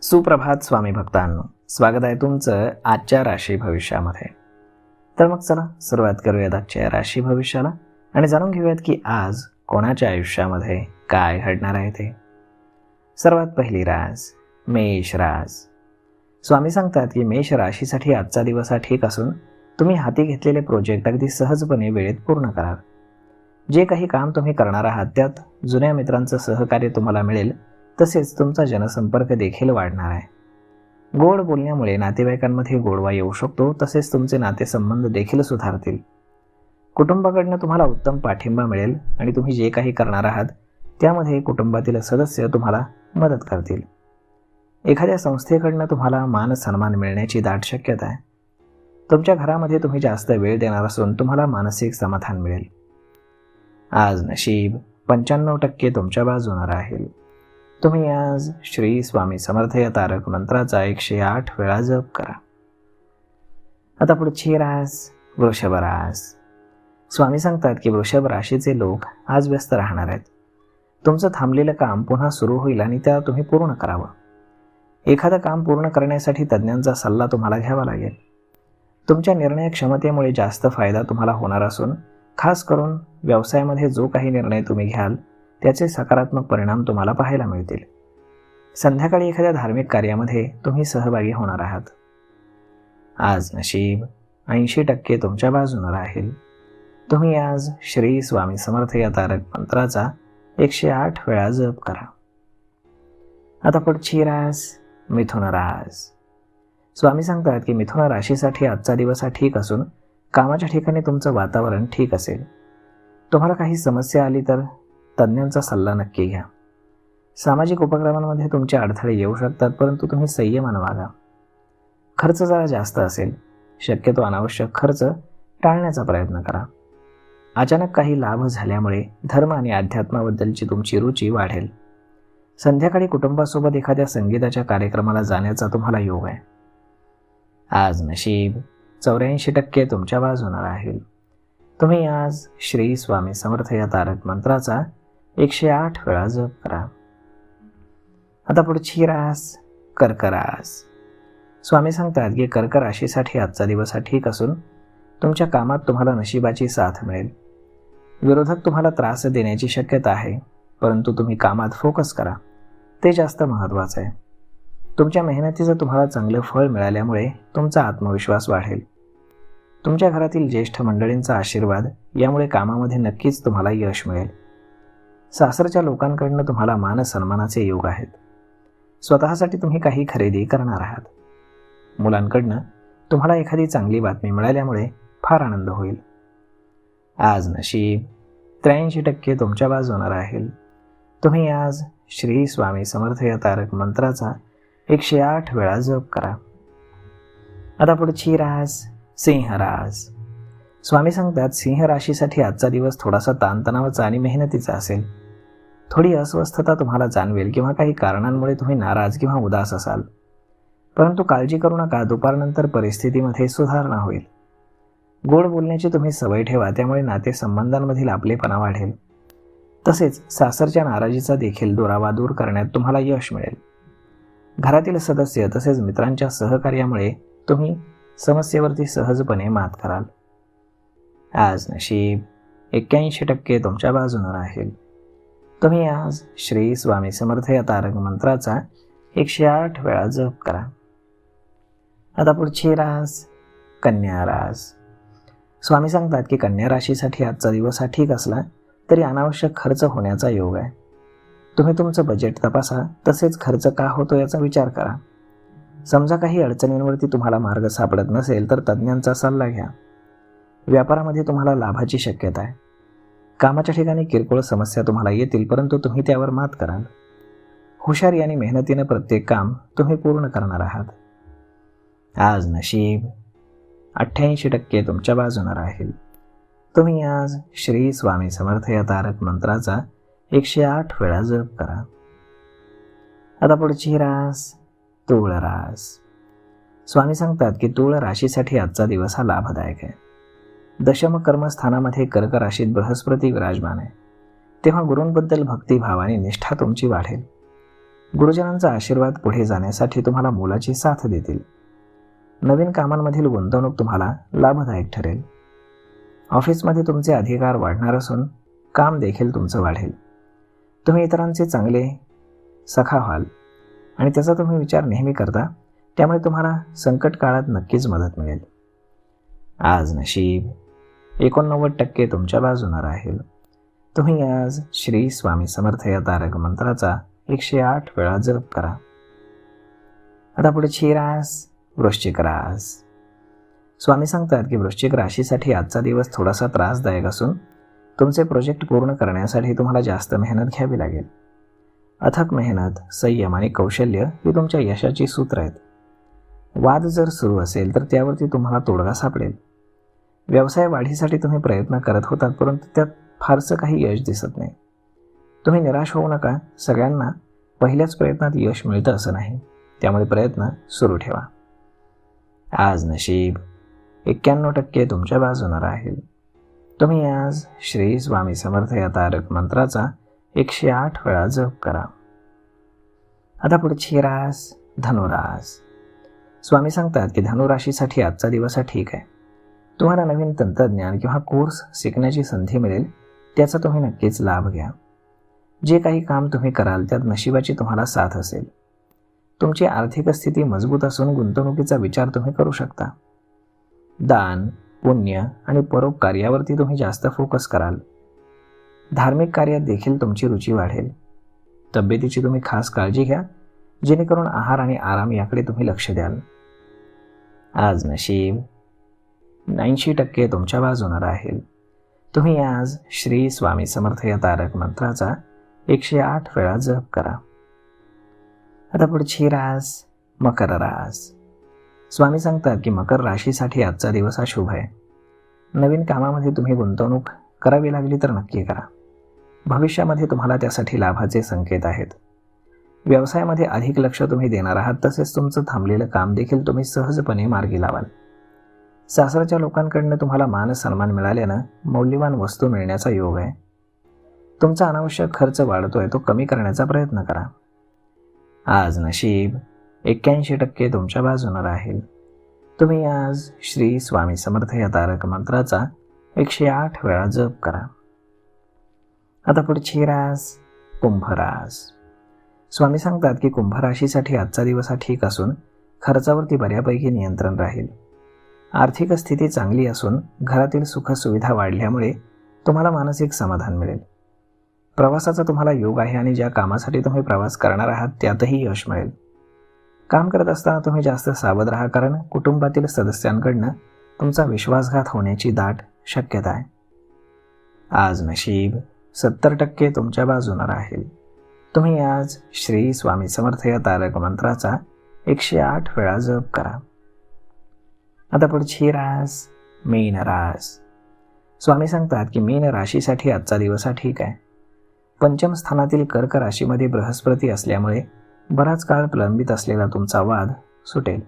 सुप्रभात स्वामी भक्तांनो, स्वागत आहे तुमचं आजच्या राशी भविष्यामध्ये. तर मग चला सुरुवात करूयात आजच्या राशी भविष्याला आणि जाणून घेऊयात की आज कोणाच्या आयुष्यामध्ये काय घडणार आहे ते. सर्वात पहिली रास मेष रास. स्वामी सांगतात की मेष राशीसाठी आजचा दिवस हा ठीक असून तुम्ही हाती घेतलेले प्रोजेक्ट अगदी सहजपणे वेळेत पूर्ण कराल. जे काही काम तुम्ही करणार आहात त्यात जुन्या मित्रांचं सहकार्य तुम्हाला मिळेल, तसेच तुमचा जनसंपर्क देखील वाढणार आहे. गोड बोलण्यामुळे नातेवाईकांमध्ये गोडवा येऊ शकतो, तसेच तुमचे नातेसंबंध देखील सुधारतील. कुटुंबाकडनं तुम्हाला उत्तम पाठिंबा मिळेल आणि तुम्ही जे काही करणार आहात त्यामध्ये कुटुंबातील सदस्य तुम्हाला मदत करतील. एखाद्या संस्थेकडनं तुम्हाला मान सन्मान मिळण्याची दाट शक्यता आहे. तुमच्या घरामध्ये तुम्ही जास्त वेळ देणार असून तुम्हाला मानसिक समाधान मिळेल. आज नशीब 95% तुमच्या बाजूने राहील. तुम्ही आज श्री स्वामी समर्थ या तारक मंत्राचा 108 वेळा जप करा. आता पुढची रास वृषभ रास. स्वामी सांगतात की वृषभ राशीचे लोक आज व्यस्त राहणार आहेत. तुमचं थांबलेलं काम पुन्हा सुरू होईल आणि त्या तुम्ही पूर्ण करावं. एखादं काम पूर्ण करण्यासाठी तज्ज्ञांचा सल्ला तुम्हाला घ्यावा लागेल. तुमच्या निर्णय क्षमतेमुळे जास्त फायदा तुम्हाला होणार असून खास करून व्यवसायामध्ये जो काही निर्णय तुम्ही घ्याल त्याचे सकारात्मक परिणाम तुम्हाला पाहायला मिळतील. संध्याकाळी एखाद्या धार्मिक कार्यामध्ये तुम्ही सहभागी होणार आहात. आज नशीब 80% तुमच्या बाजूने राहील. तुम्ही आज श्री स्वामी समर्थ या तारक मंत्राचा 108 वेळा जप करा. आता पुढची रास मिथुन रास. स्वामी सांगतात की मिथुन राशीसाठी आजचा दिवस हा ठीक असून कामाच्या ठिकाणी तुमचं वातावरण ठीक असेल. तुम्हाला काही समस्या आली तर तज्ज्ञांचा सल्ला नक्की घ्या. सामाजिक उपक्रमांमध्ये तुमचे अडथळे येऊ शकतात, परंतु तुम्ही संयमानं वागा. खर्च जरा जास्त असेल. शक्यतो अनावश्यक खर्च टाळण्याचा प्रयत्न करा. अचानक काही लाभ झाल्यामुळे धर्म आणि अध्यात्माबद्दलची तुमची रुची वाढेल. संध्याकाळी कुटुंबासोबत एखाद्या संगीताच्या कार्यक्रमाला जाण्याचा तुम्हाला योग आहे. आज नशीब 84% तुमच्या बाजूने राहील. तुम्ही आज श्री स्वामी समर्थ या तारक मंत्राचा 108 वेळा जप करा. आता पुढची रास कर्क रास. स्वामी सांगतात की कर्क राशीसाठी आजचा दिवस हा ठीक असून तुमच्या कामात तुम्हाला नशिबाची साथ मिळेल. विरोधक तुम्हाला त्रास देण्याची शक्यता आहे, परंतु तुम्ही कामात फोकस करा, ते जास्त महत्त्वाचं आहे. तुमच्या मेहनतीचं तुम्हाला चांगलं फळ मिळाल्यामुळे तुमचा आत्मविश्वास वाढेल. तुमच्या घरातील ज्येष्ठ मंडळींचा आशीर्वाद यामुळे कामामध्ये नक्कीच तुम्हाला यश मिळेल. सासरच्या लोकांकडनं तुम्हाला मान सन्मानाचे योग आहेत. स्वतःसाठी तुम्ही काही खरेदी करणार आहात. मुलांकडनं तुम्हाला एखादी चांगली बातमी मिळाल्यामुळे फार आनंद होईल. आज नशीब 83% तुमच्या बाजूने राहील. तुम्ही आज श्री स्वामी समर्थ या तारक मंत्राचा 108 वेळा जप करा. आता पुढची रास सिंह रास. स्वामी सांगतात सिंह राशीसाठी आजचा दिवस थोडासा ताणतणावाचा आणि मेहनतीचा असेल. थोडी अस्वस्थता तुम्हाला जाणवेल किंवा काही कारणांमुळे तुम्ही नाराज किंवा उदास असाल, परंतु काळजी करू नका. दुपारनंतर परिस्थितीमध्ये सुधारणा होईल. गोड बोलण्याची तुम्ही सवय ठेवा, त्यामुळे नातेसंबंधांमधील आपलेपणा वाढेल. तसेच सासरच्या नाराजीचा देखील दुरावा दूर करण्यात तुम्हाला यश मिळेल. घरातील सदस्य तसेच मित्रांच्या सहकार्यामुळे तुम्ही समस्येवरती सहजपणे मात कराल. आज नशीब 81% तुमच्या बाजूने राहील. तुम्ही आज श्री स्वामी समर्थ या तारक मंत्राचा 108 वेळा जप करा. आता पुढची रास कन्या रास. स्वामी सांगतात की कन्या राशीसाठी आजचा दिवस हा ठीक असला तरी अनावश्यक खर्च होण्याचा योग आहे. तुम्ही तुमचं बजेट तपासा, तसेच खर्च का होतो याचा विचार करा. समजा काही अडचणींवरती तुम्हाला मार्ग सापडत नसेल तर तज्ज्ञांचा सल्ला घ्या. व्यापारामध्ये तुम्हाला लाभाची शक्यता आहे. कामाच्या ठिकाणी किरकोळ समस्या तुम्हाला येतील, परंतु तुम्ही त्यावर मात कराल. हुशारी आणि मेहनतीने प्रत्येक काम तुम्ही पूर्ण करणार आहात. आज नशीब 88% तुमच्या बाजूने राहील. तुम्ही आज श्री स्वामी समर्थ या तारक मंत्राचा 108 वेळा जप करा. आता पुढची रास तुळ रास. स्वामी सांगतात की तुळ राशीसाठी आजचा दिवस हा लाभदायक आहे. दशम कर्मस्थानामध्ये कर्क राशीत बृहस्पती विराजमान आहे, तेव्हा गुरूंबद्दल भक्तिभाव आणि निष्ठा तुमची वाढेल. गुरुजनांचा आशीर्वाद पुढे जाण्यासाठी तुम्हाला मोलाची साथ देतील. नवीन कामांमधील गुंतवणूक तुम्हाला लाभदायक ठरेल. ऑफिसमध्ये तुमचे अधिकार वाढणार असून काम देखील तुमचं वाढेल. तुम्ही इतरांचे चांगले सखा व्हाल आणि त्याचा तुम्ही विचार नेहमी करता, त्यामुळे तुम्हाला संकट काळात नक्कीच मदत मिळेल. आज नशीब 89% तुमच्या बाजूने राहील. तुम्ही आज श्री स्वामी समर्थ या तारक मंत्राचा 108 वेळा जप करा. आता पुढची रास वृश्चिक रास. स्वामी सांगतात की वृश्चिक राशीसाठी आजचा दिवस थोडासा त्रासदायक असून तुमचे प्रोजेक्ट पूर्ण करण्यासाठी तुम्हाला जास्त मेहनत घ्यावी लागेल. अथक मेहनत, संयम आणि कौशल्य ही तुमच्या यशाची सूत्र आहेत. वाद जर सुरू असेल तर त्यावरती तुम्हाला तोडगा सापडेल. व्यवसाय वाढीसाठी तुम्ही प्रयत्न करत होतात, परंतु त्यात फारसं काही यश दिसत नाही. तुम्ही निराश होऊ नका. सगळ्यांना पहिल्याच प्रयत्नात यश मिळतं असं नाही, त्यामुळे प्रयत्न सुरू ठेवा. आज नशीब 91% तुमच्या बाजूने राहील. तुम्ही आज श्री स्वामी समर्थ या तारक मंत्राचा 108 वेळा जप करा. आता पुढची रास धनुरास. स्वामी सांगतात की धनुराशीसाठी आजचा दिवस हा ठीक आहे. तुम्हाला नवीन तंत्रज्ञान किंवा कोर्स शिकण्याची संधी मिळेल, त्याचा तुम्ही नक्कीच लाभ घ्या. जे काही काम तुम्ही कराल त्यात नशिबाची तुम्हाला साथ असेल. तुमची आर्थिक स्थिती मजबूत असून गुंतवणुकीचा विचार तुम्ही करू शकता. दान, पुण्य आणि परोपकार यावरती तुम्ही जास्त फोकस कराल. धार्मिक कार्यात देखील तुमची रुची वाढेल. तब्येतीची तुम्ही खास काळजी घ्या, जेणेकरून आहार आणि आराम याकडे तुम्ही लक्ष द्याल. आज नशीब 80% तुमच्या बाजूने राहील. तुम्ही आज श्री स्वामी समर्थ या तारक मंत्राचा 108 वेळा जप करा. आता पुढची रास मकर रास. स्वामी सांगतात की मकर राशीसाठी आजचा दिवस हा शुभ आहे. नवीन कामामध्ये तुम्ही गुंतवणूक करावी लागली तर नक्की करा. भविष्यामध्ये तुम्हाला त्यासाठी लाभाचे संकेत आहेत. व्यवसायामध्ये अधिक लक्ष तुम्ही देणार आहात, तसेच तुमचं थांबलेलं काम देखील तुम्ही सहजपणे मार्गी लावाल. सासरच्या लोकांकडनं तुम्हाला मान सन्मान मिळाल्यानं मौल्यवान वस्तू मिळण्याचा योग आहे. तुमचा अनावश्यक खर्च वाढतोय, तो कमी करण्याचा प्रयत्न करा. आज नशीब 81% तुमच्या बाजूने राहील. तुम्ही आज श्री स्वामी समर्थ या तारक मंत्राचा 108 वेळा जप करा. आता पुढची रास कुंभ रास. स्वामी सांगतात की कुंभ राशीसाठी आजचा दिवस हा ठीक असून खर्चावरती बऱ्यापैकी नियंत्रण राहील. आर्थिक स्थिती चांगली असून घरातील सुखसुविधा वाढल्यामुळे तुम्हाला मानसिक समाधान मिळेल. प्रवासाचा तुम्हाला योग आहे आणि ज्या कामासाठी तुम्ही प्रवास करणार आहात त्यातही यश मिळेल. काम करत असताना तुम्ही जास्त सावध राहा, कारण कुटुंबातील सदस्यांकडनं तुमचा विश्वासघात होण्याची दाट शक्यता आहे. आज नशीब 70% तुमच्या बाजूने राहील. तुम्ही आज श्री स्वामी समर्थ या तारक मंत्राचा 108 वेळा जप करा. आता पुढची रास मीन रास. स्वामी सांगतात की मीन राशीसाठी आजचा दिवस हा ठीक आहे. पंचम स्थानातील कर्क राशीमध्ये बृहस्पती असल्यामुळे बराच काळ प्रलंबित असलेला तुमचा वाद सुटेल.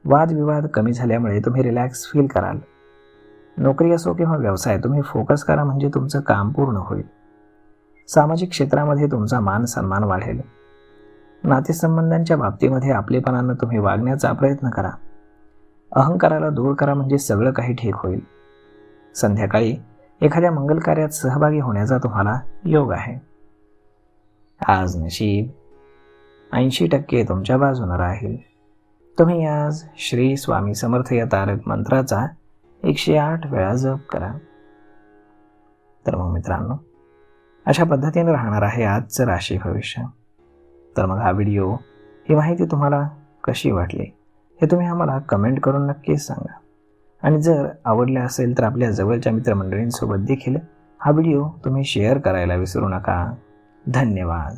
वादविवाद कमी झाल्यामुळे तुम्ही रिलॅक्स फील कराल. नोकरी असो किंवा व्यवसाय, तुम्ही फोकस करा म्हणजे तुमचं काम पूर्ण होईल. सामाजिक क्षेत्रामध्ये तुमचा मान सन्मान वाढेल. नातेसंबंधांच्या बाबतीमध्ये आपलेपणानं तुम्ही वागण्याचा प्रयत्न करा. अहंकाराला दूर करा म्हणजे सगळं काही ठीक होईल. संध्याकाळी एखाद्या मंगल कार्यात सहभागी होण्याचा तुम्हाला योग आहे. आज नशीब 80% तुमच्या बाजूने राहील. तुम्ही आज श्री स्वामी समर्थ या तारक मंत्राचा 108 वेळा जप करा. तर मग मित्रांनो, अशा पद्धतीने राहणार आहे आजचं राशी भविष्य. तर मग हा व्हिडिओ, ही माहिती तुम्हाला कशी वाटली हे तुम्ही आम्हाला कमेंट करून नक्कीच सांगा. आणि जर आवडले असेल तर आपल्या जवळच्या मित्रमंडळींसोबत देखील हा व्हिडिओ तुम्ही शेअर करायला विसरू नका. धन्यवाद.